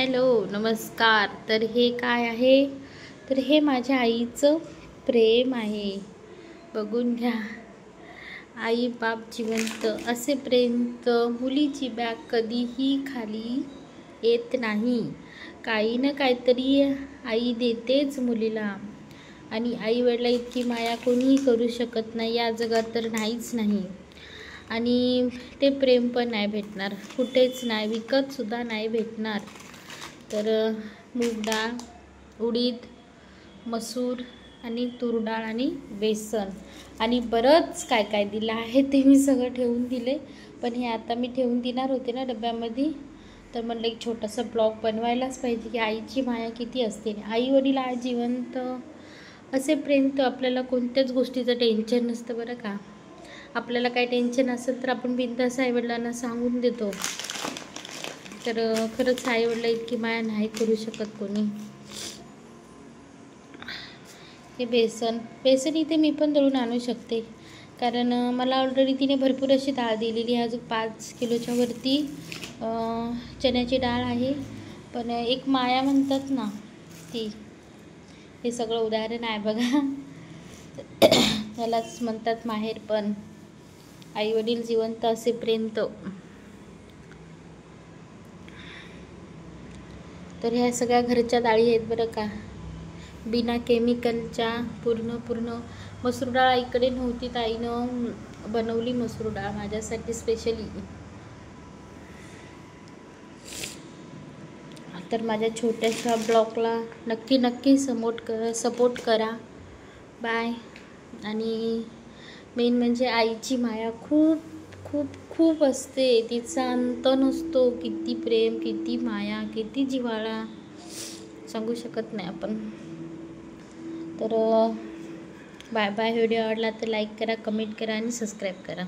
Hello नमस्कार। तर हे काय आहे, तर हे माझ्या आईचं प्रेम आहे, बघून घ्या। आई बाप जिवंत असे प्रेम तर मुलीची बॅग कधीही खाली येत नाही। काही ना काहीतरी आई देतेच मुलीला, आणि आई वडिला इतकी माया कोणीही करू शकत नाही या जगात, तर नाहीच नाही। आणि ते प्रेम पण नाही भेटणार कुठेच, नाही विकत सुद्धा नाही भेटणार। तर मूग डाळ, उडीद, मसूर आणि तूर डाळ आणि बेसन आणि बरंच काय काय दिलं आहे, ते मी सगळं ठेवून दिले। पण हे आता मी ठेवून देणार होते ना डब्यामध्ये, तर म्हणलं एक छोटासा ब्लॉग बनवायलाच पाहिजे की आईची माया किती असते। आई वडील आज जिवंत असे प्रेम तर आपल्याला कोणत्याच गोष्टीचं टेन्शन नसतं बरं का। आपल्याला काही टेन्शन असेल तर आपण बिनधास्त आई वडिलांना सांगून देतो। तर खरंच आई वडिला इतकी माया नाही करू शकत कोणी। हे बेसन इथे मी पण दळून आणू शकते, कारण मला ऑलरेडी तिने भरपूर अशी डाळ दिलेली आहे। अजून 5 किलोच्या वरती चण्याची डाळ आहे। पण एक माया म्हणतात ना ती, हे सगळं उदाहरण आहे बघा। त्यालाच म्हणतात माहेर। पण आई वडील जिवंत असे प्रेम तर ह्या सगळ्या घरच्या डाळी आहेत बरं का, बिना केमिकलच्या। पूर्ण मसूर डाळ आईकडे नव्हती, ताईनं बनवली मसूर डाळ माझ्यासाठी स्पेशली। तर माझ्या छोट्याशा ब्लॉगला नक्की सपोर्ट करा। बाय। आणि मेन म्हणजे आईची माया खूप खूप खूप असते, तिचा अंत नसतो। किती प्रेम, किती माया, किती जिव्हाळा सांगू शकत नाही आपण। तर बाय बाय। व्हिडिओ आवडला तर लाईक करा, कमेंट करा आणि सबस्क्राईब करा।